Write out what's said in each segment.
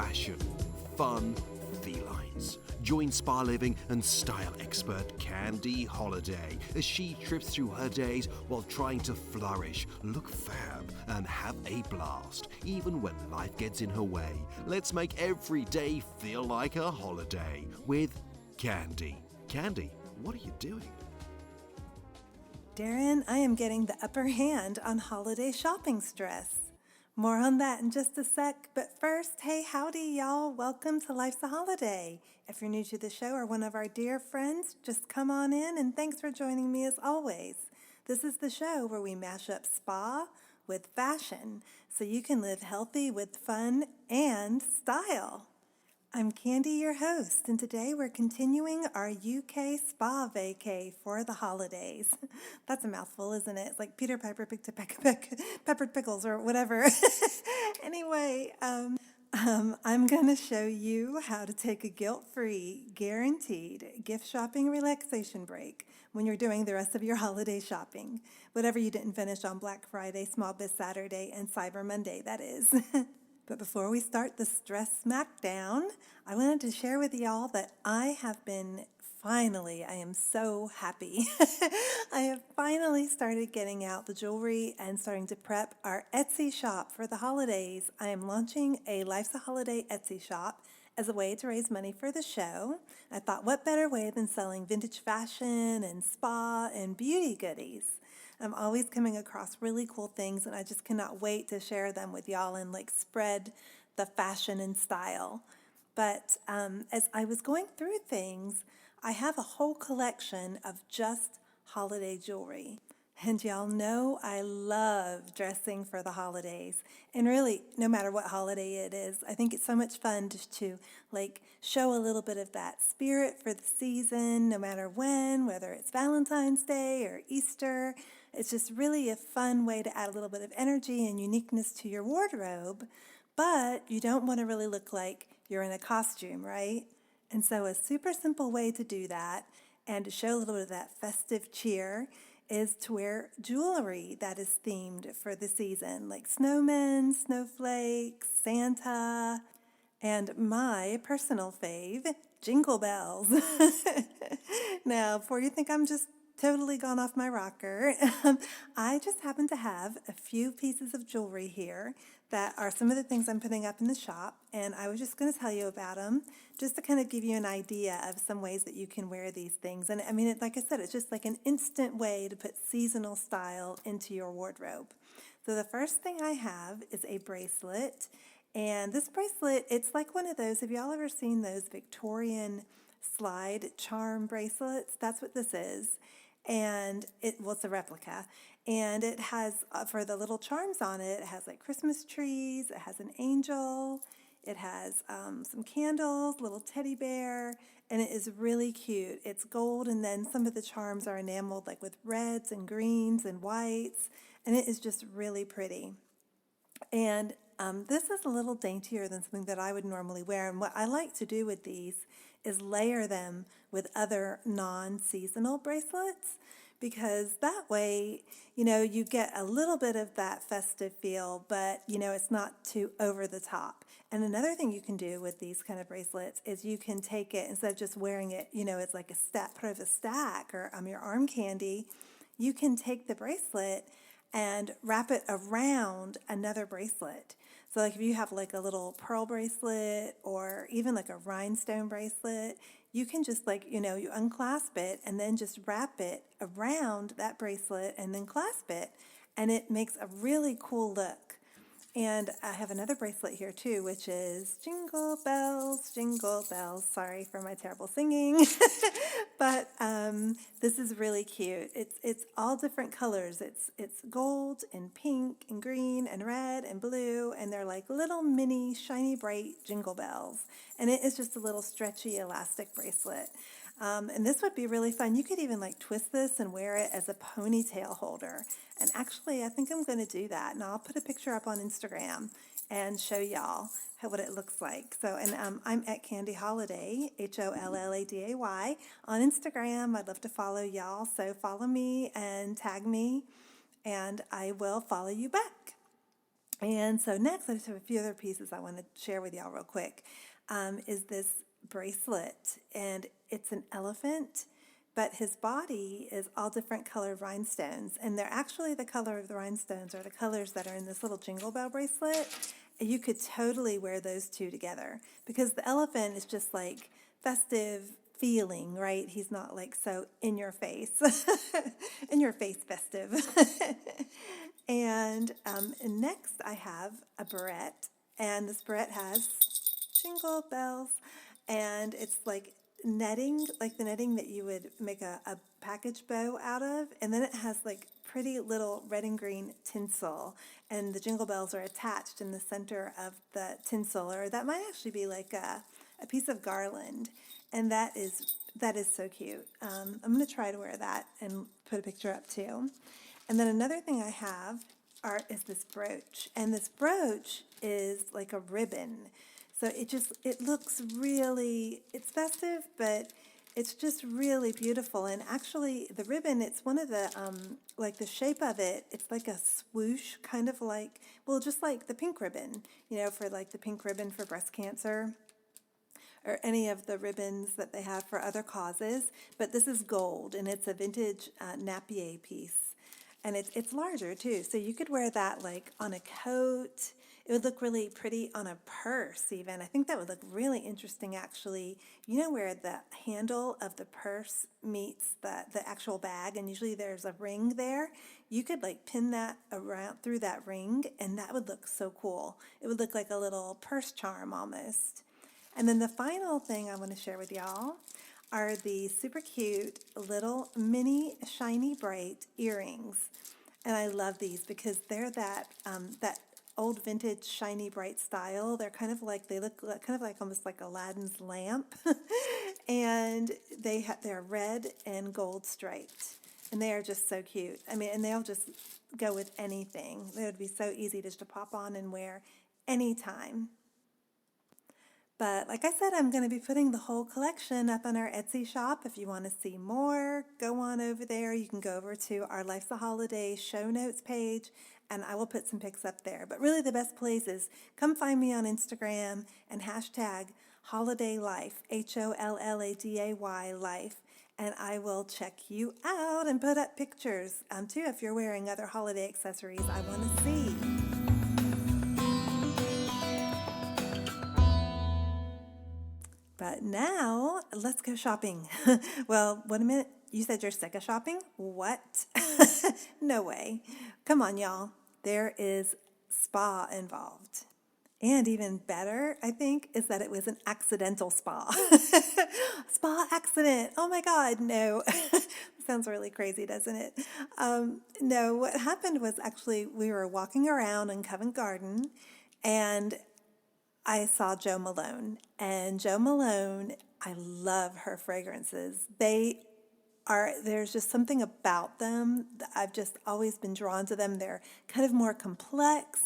fashion, fun, felines. Join spa living and style expert Candy Holiday as she trips through her days while trying to flourish, look fab, and have a blast, even when life gets in her way. Let's make every day feel like a holiday with Candy. Candy, what are you doing? Darren, I am getting the upper hand on holiday shopping stress. More on that in just a sec, but first, hey, howdy, y'all. Welcome to Life's a Holiday. If you're new to the show or one of our dear friends, just come on in, and thanks for joining me as always. This is the show where we mash up spa with fashion, so you can live healthy with fun and style. I'm Candy, your host, and today we're continuing our UK spa vacay for the holidays. That's a mouthful, isn't it? It's like Peter Piper picked a peppered pickles or whatever. Anyway, I'm going to show you how to take a guilt-free, guaranteed gift shopping relaxation break when you're doing the rest of your holiday shopping. Whatever you didn't finish on Black Friday, Small Biz Saturday, and Cyber Monday, that is. But before we start the stress smackdown, I wanted to share with y'all that I am so happy. I have finally started getting out the jewelry and starting to prep our Etsy shop for the holidays. I am launching a Life's a Holiday Etsy shop as a way to raise money for the show. I thought, what better way than selling vintage fashion and spa and beauty goodies? I'm always coming across really cool things, and I just cannot wait to share them with y'all and spread the fashion and style. But as I was going through things, I have a whole collection of just holiday jewelry. And y'all know I love dressing for the holidays. And really, no matter what holiday it is, I think it's so much fun just to show a little bit of that spirit for the season, no matter when, whether it's Valentine's Day or Easter. It's just really a fun way to add a little bit of energy and uniqueness to your wardrobe, but you don't want to really look like you're in a costume, right? And so a super simple way to do that and to show a little bit of that festive cheer is to wear jewelry that is themed for the season, like snowmen, snowflakes, Santa, and my personal fave, jingle bells. Now, before you think I'm just totally gone off my rocker, I just happen to have a few pieces of jewelry here that are some of the things I'm putting up in the shop, and I was just going to tell you about them just to kind of give you an idea of some ways that you can wear these things. And I mean, like I said, it's just like an instant way to put seasonal style into your wardrobe. So the first thing I have is a bracelet, and this bracelet, it's like one of those, have y'all ever seen those Victorian slide charm bracelets? That's what this is. And it's a replica, and it has, for the little charms on it, it has Christmas trees, it has an angel, it has some candles, little teddy bear, and it is really cute. It's gold, and then some of the charms are enameled with reds and greens and whites, and it is just really pretty. And this is a little daintier than something that I would normally wear, and what I like to do with these is layer them with other non-seasonal bracelets, because that way, you get a little bit of that festive feel, but, it's not too over the top. And another thing you can do with these kind of bracelets is you can take it, instead of just wearing it, it's like a part of a stack or your arm candy, you can take the bracelet and wrap it around another bracelet. So if you have a little pearl bracelet or even a rhinestone bracelet, you can just you unclasp it and then just wrap it around that bracelet and then clasp it, and it makes a really cool look. And I have another bracelet here too, which is jingle bells, jingle bells. Sorry for my terrible singing, but this is really cute. It's all different colors. It's gold and pink and green and red and blue, and they're like little mini shiny bright jingle bells. And it is just a little stretchy elastic bracelet. And this would be really fun. You could even twist this and wear it as a ponytail holder. And actually, I think I'm going to do that. And I'll put a picture up on Instagram and show y'all what it looks like. So, and I'm at Candy Holiday, HOLLADAY, on Instagram. I'd love to follow y'all. So follow me and tag me, and I will follow you back. And so next, I just have a few other pieces I want to share with y'all real quick. Is this bracelet, and it's an elephant, but his body is all different colored rhinestones, and they're actually the color of the rhinestones are the colors that are in this little jingle bell bracelet. You could totally wear those two together because the elephant is just like festive feeling, right? He's not like so in your face, in your face festive. And next I have a barrette, and this barrette has jingle bells, and it's like netting, like the netting that you would make a package bow out of, and then it has like pretty little red and green tinsel, and the jingle bells are attached in the center of the tinsel, or that might actually be like a piece of garland, and that is so cute. I'm going to try to wear that and put a picture up too. And then another thing I have is this brooch. And this brooch is like a ribbon. So it looks really, it's festive, but it's just really beautiful. And actually the ribbon, it's one of the, like the shape of it, it's like a swoosh, kind of like, well, just like the pink ribbon, for like the pink ribbon for breast cancer, or any of the ribbons that they have for other causes. But this is gold, and it's a vintage Napier piece. And it's larger too, so you could wear that like on a coat. It would look really pretty on a purse even. I think that would look really interesting actually. Where the handle of the purse meets the actual bag, and usually there's a ring there. You could like pin that around through that ring, and that would look so cool. It would look like a little purse charm almost. And then the final thing I want to share with y'all are the super cute little mini shiny bright earrings. And I love these because they're that old vintage shiny bright style. They're kind of like, they look kind of like almost like Aladdin's lamp. And they're red and gold striped. And they are just so cute. I mean, and they'll just go with anything. They would be so easy just to pop on and wear anytime. But like I said, I'm going to be putting the whole collection up on our Etsy shop. If you want to see more, go on over there. You can go over to our Life's a Holiday show notes page, and I will put some pics up there. But really the best place is come find me on Instagram and hashtag holiday life, HOLLADAY life. And I will check you out and put up pictures too if you're wearing other holiday accessories I want to see. But now, let's go shopping. Well, wait a minute. You said you're sick of shopping? What? No way. Come on, y'all. There is spa involved. And even better, I think, is that it was an accidental spa. Spa accident. Oh my God, no. Sounds really crazy, doesn't it? No, what happened was actually we were walking around in Covent Garden, and I saw Jo Malone, and Jo Malone, I love her fragrances. There's just something about them that I've just always been drawn to them. They're kind of more complex.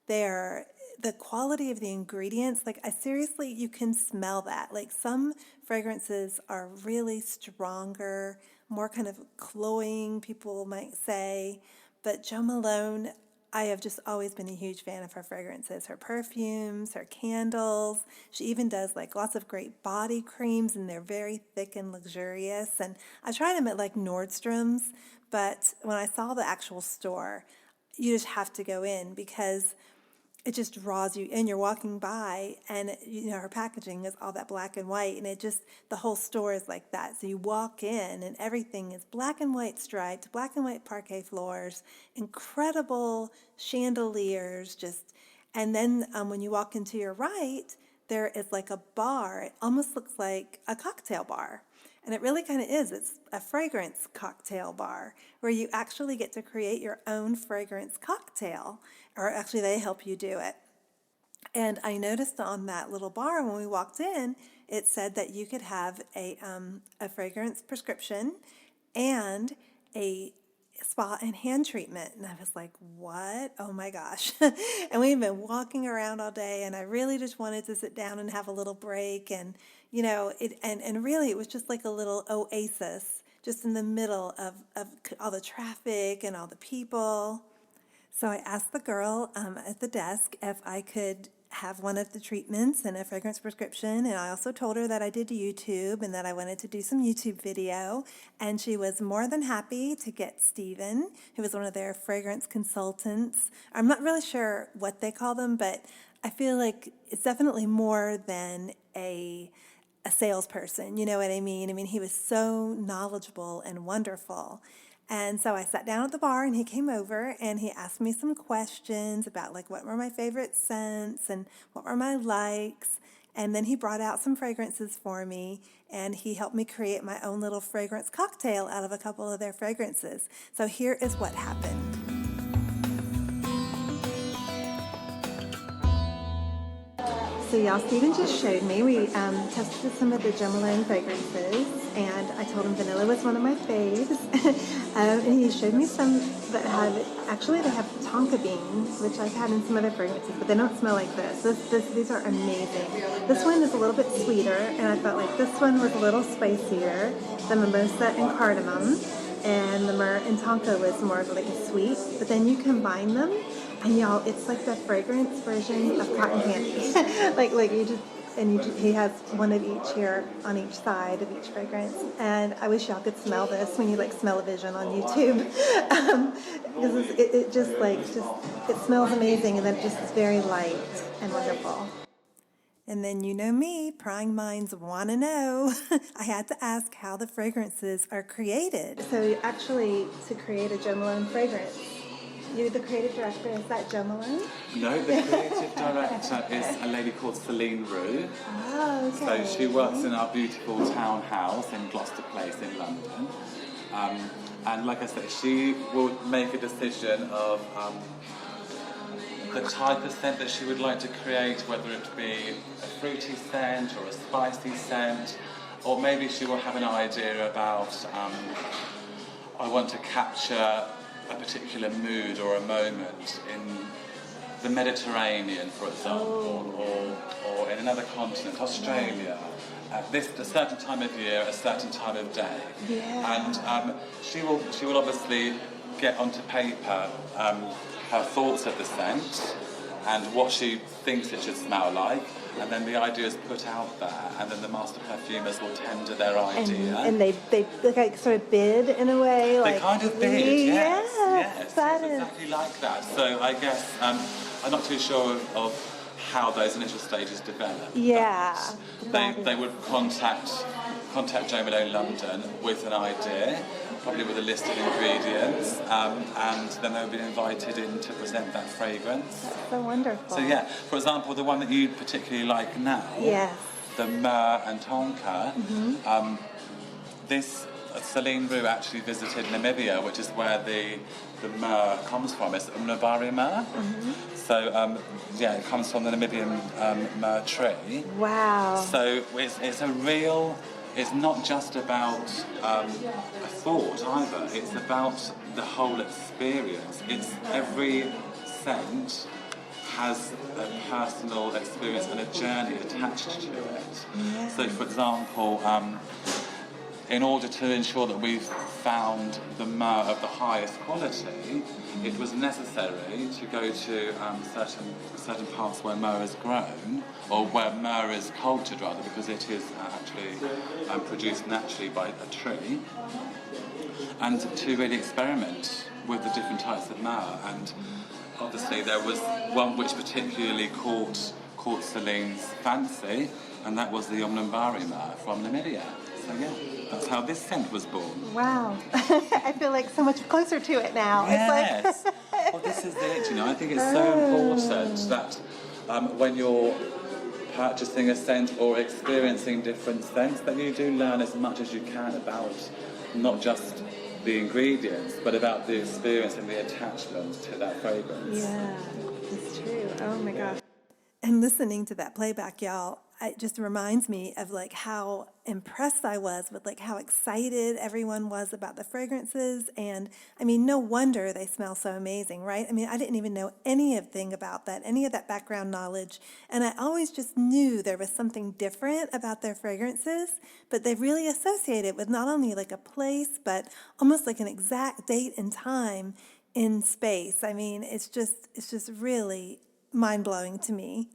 The quality of the ingredients, like you can smell that. Like some fragrances are really stronger, more kind of cloying, people might say. But Jo Malone, I have just always been a huge fan of her fragrances, her perfumes, her candles. She even does like lots of great body creams, and they're very thick and luxurious. And I tried them at like Nordstrom's, but when I saw the actual store, you just have to go in because it just draws you in. You're walking by, and her packaging is all that black and white, and the whole store is like that. So you walk in and everything is black and white striped, black and white parquet floors, incredible chandeliers, and then when you walk into your right, there is like a bar. It almost looks like a cocktail bar. And it really kind of is. It's a fragrance cocktail bar where you actually get to create your own fragrance cocktail, or actually they help you do it. And I noticed on that little bar when we walked in, it said that you could have a fragrance prescription and a spa and hand treatment. And I was like, what? Oh my gosh. And we've been walking around all day, and I really just wanted to sit down and have a little break. And, and really it was just like a little oasis just in the middle of all the traffic and all the people. So I asked the girl at the desk if I could have one of the treatments and a fragrance prescription. And I also told her that I did YouTube and that I wanted to do some YouTube video. And she was more than happy to get Steven, who was one of their fragrance consultants. I'm not really sure what they call them, but I feel like it's definitely more than a salesperson, you know what I mean? I mean, he was so knowledgeable and wonderful. And so I sat down at the bar and he came over and he asked me some questions about like what were my favorite scents and what were my likes. And then he brought out some fragrances for me and he helped me create my own little fragrance cocktail out of a couple of their fragrances. So here is what happened. So y'all, Steven just showed me. We tested some of the Gemelone fragrances, and I told him vanilla was one of my faves. And he showed me some that they have tonka beans, which I've had in some other fragrances, but they don't smell like this. These are amazing. This one is a little bit sweeter, and I felt like this one was a little spicier. The mimosa and cardamom, and the myrrh and tonka was more of like a sweet. But then you combine them, and y'all, it's like the fragrance version of cotton candy. He has one of each here on each side of each fragrance. And I wish y'all could smell this when you like smell-o-vision on YouTube. Because it smells amazing, and then it just is very light and wonderful. And then you know me, prying minds want to know. I had to ask how the fragrances are created. So actually, to create a Gemelone fragrance, you're the creative director. Is that Joe Malone? No, the creative director is a lady called Celine Roux. Oh, okay. So she works in our beautiful townhouse in Gloucester Place in London. And like I said, she will make a decision of the type of scent that she would like to create, whether it be a fruity scent or a spicy scent, or maybe she will have an idea about, I want to capture a particular mood or a moment in the Mediterranean, for example, or in another continent, Australia, at a certain time of year, a certain time of day. Yeah. And she will obviously get onto paper her thoughts of the scent and what she thinks it should smell like, and then the idea is put out there, and then the master perfumers will tender their idea. And they like sort of bid in a way. They kind of bid, yes. That It's is exactly like that. So I guess I'm not too sure of how those initial stages develop. Yeah. They would contact Joe Malone London with an idea, probably with a list of ingredients, and then they would be invited in to present that fragrance. That's so wonderful. So yeah, for example, the one that you particularly like now, yes, the myrrh and tonka, this Celine Roux actually visited Namibia, which is where the myrrh comes from. It's Umnabari myrrh. So it comes from the Namibian myrrh tree. Wow. So it's not just about a thought either. It's about the whole experience. It's every scent has a personal experience and a journey attached to it. Yeah. So, for example, in order to ensure that we've found the myrrh of the highest quality, it was necessary to go to certain parts where myrrh is grown, or where myrrh is cultured rather, because it is actually produced naturally by a tree, and to really experiment with the different types of myrrh. And obviously there was one which particularly caught Celine's fancy, and that was the Omnambari myrrh from Namibia. So yeah, that's how this scent was born. Wow. I feel like so much closer to it now. Yes. It's like Well, this is it, I think it's so important that when you're purchasing a scent or experiencing different scents, that you do learn as much as you can about not just the ingredients, but about the experience and the attachment to that fragrance. Yeah, it's true. Oh my gosh. And listening to that playback, y'all, it just reminds me of like how impressed I was with like how excited everyone was about the fragrances. And I mean, no wonder they smell so amazing, right? I mean, I didn't even know anything about that, any of that background knowledge. And I always just knew there was something different about their fragrances, but they really associate it with not only like a place, but almost like an exact date and time in space. I mean, it's just really mind-blowing to me.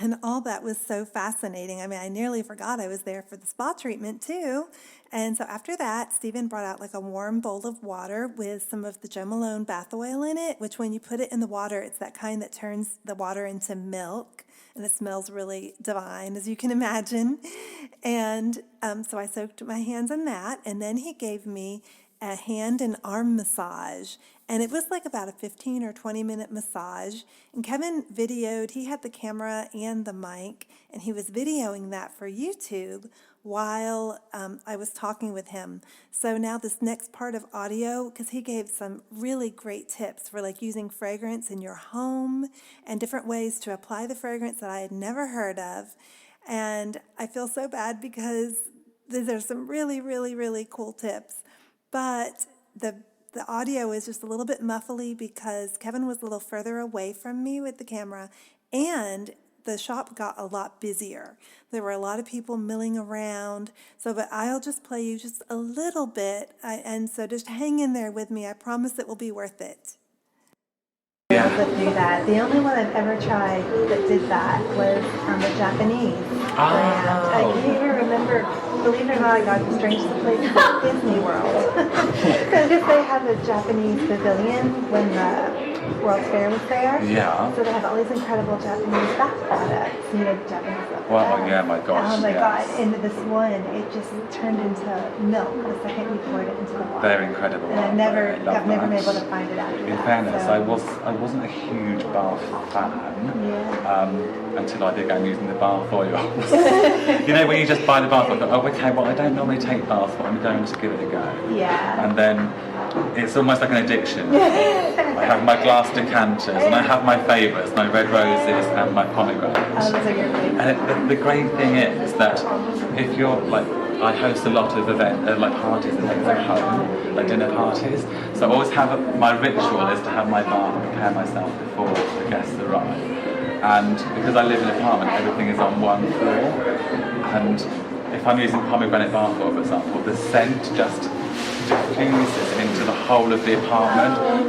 And all that was so fascinating. I mean, I nearly forgot I was there for the spa treatment too. And so after that, Stephen brought out like a warm bowl of water with some of the Jo Malone bath oil in it, which when you put it in the water, it's that kind that turns the water into milk. And it smells really divine, as you can imagine. And so I soaked my hands in that. And then he gave me a hand and arm massage. And it was like about a 15 or 20-minute massage. And Kevin videoed, he had the camera and the mic, and he was videoing that for YouTube while I was talking with him. So now this next part of audio, because he gave some really great tips for like using fragrance in your home and different ways to apply the fragrance that I had never heard of. And I feel so bad because these are some really, really, really cool tips. But the audio is just a little bit muffly because Kevin was a little further away from me with the camera, and the shop got a lot busier. There were a lot of people milling around. But I'll just play you just a little bit, and so just hang in there with me. I promise it will be worth it. Yeah. Able to do that. The only one I've ever tried that did that was the Japanese brand. I can't even remember. Believe it or not, I got strange to place at Disney World. Because they have a Japanese pavilion when the World's Fair was there. Yeah. So they have all these incredible Japanese bath products, Japanese stuff. Well, yeah, my gosh. Oh my yes. God. And this one, it just turned into milk the second you poured it into the water. They're incredible. And I've never been able to find it after In that. fairness, So. I wasn't a huge bath fan Yeah. until I began using the bath oils. When you just buy the bath oil, okay, well, I don't normally take bath oil, I'm going to give it a go. Yeah. And then it's almost like an addiction. I have my glass decanters, and I have my favourites, my red roses and my pomegranates. Oh, those are your favorites. And the great thing is that if you're I host a lot of parties and things at home, like dinner parties. So I always have my ritual is to have my bath and prepare myself before the guests arrive. And because I live in an apartment, everything is on one floor. And if I'm using pomegranate bath oil, for example, the scent just diffuses into the whole of the apartment.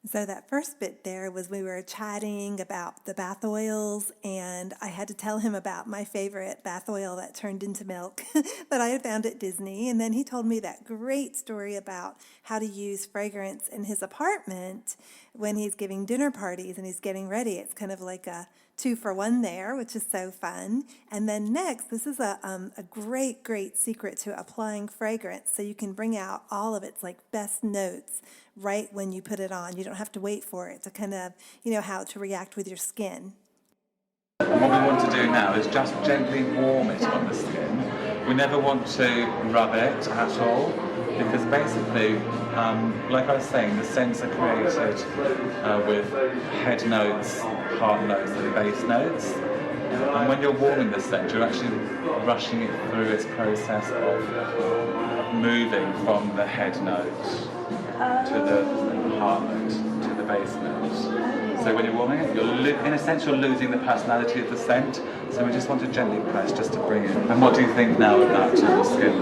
So that first bit there was we were chatting about the bath oils, and I had to tell him about my favorite bath oil that turned into milk that I had found at Disney. And then he told me that great story about how to use fragrance in his apartment when he's giving dinner parties and he's getting ready. It's kind of like a 2-for-1 there, which is so fun. And then next, this is a great secret to applying fragrance, so you can bring out all of its best notes right when you put it on. You don't have to wait for it to kind of, how to react with your skin. And what we want to do now is just gently warm it on the skin. We never want to rub it at all, because basically, like I was saying, the scents are created with head notes, heart notes, and base notes. And when you're warming the scent, you're actually rushing it through its process of moving from the head note to the heart note to the base note. So when you're warming it, in a sense you're losing the personality of the scent. So we just want to gently press just to bring it. And what do you think now of that to the skin?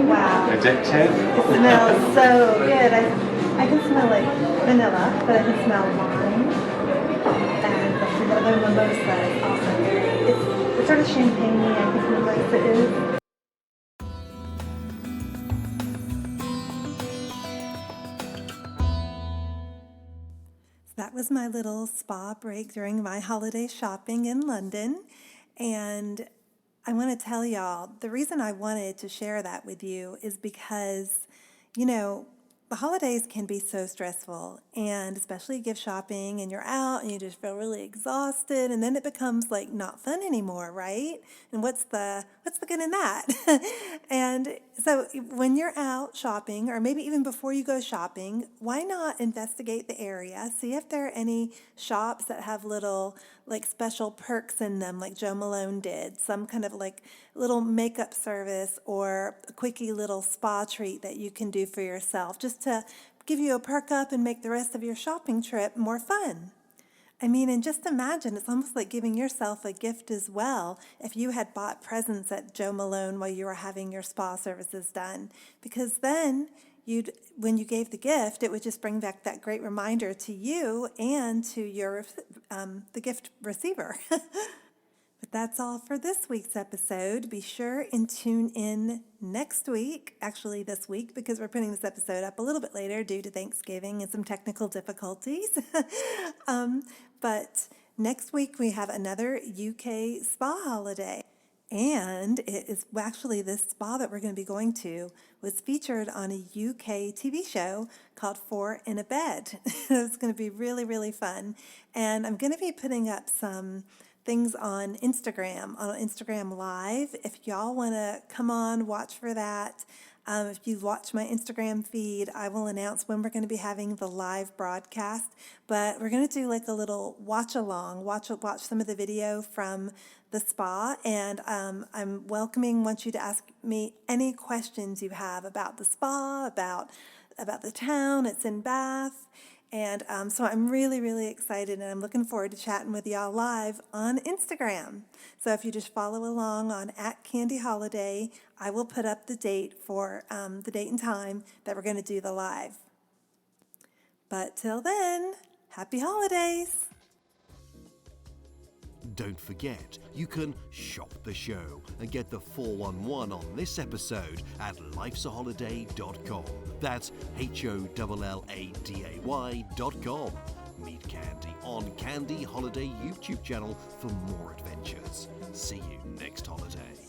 Wow. Addictive? It smells so good. I can smell vanilla, but I can smell wine. And the other mimosa is also it's sort of champagne-y, I think mimosa is. That was my little spa break during my holiday shopping in London. And I want to tell y'all, the reason I wanted to share that with you is because, the holidays can be so stressful, and especially gift shopping, and you're out and you just feel really exhausted, and then it becomes not fun anymore, right? And what's the good in that? And so when you're out shopping, or maybe even before you go shopping, why not investigate the area, see if there are any shops that have little special perks in them, like Jo Malone did, some kind of little makeup service or a quickie little spa treat that you can do for yourself, just to give you a perk up and make the rest of your shopping trip more fun. I mean, and just imagine, it's almost like giving yourself a gift as well if you had bought presents at Jo Malone while you were having your spa services done, because then when you gave the gift, it would just bring back that great reminder to you and to your the gift receiver. But that's all for this week's episode. Be sure and tune in next week, actually this week, because we're putting this episode up a little bit later due to Thanksgiving and some technical difficulties. But next week we have another UK spa holiday. And it is actually this spa that we're going to be going to was featured on a UK TV show called Four in a Bed. It's going to be really, really fun. And I'm going to be putting up some things on Instagram Live. If y'all want to come on, watch for that. If you watch my Instagram feed, I will announce when we're going to be having the live broadcast. But we're going to do like a little watch along, watch some of the video from the spa. And I'm want you to ask me any questions you have about the spa, about the town. It's in Bath. And so I'm really, really excited, and I'm looking forward to chatting with y'all live on Instagram. So if you just follow along on @CandyHoliday, I will put up the date for the date and time that we're going to do the live. But till then, happy holidays! Don't forget, you can shop the show and get the 411 on this episode at lifesaholiday.com. That's HOLLADAY.com. Meet Candy on Candy Holiday YouTube channel for more adventures. See you next holiday.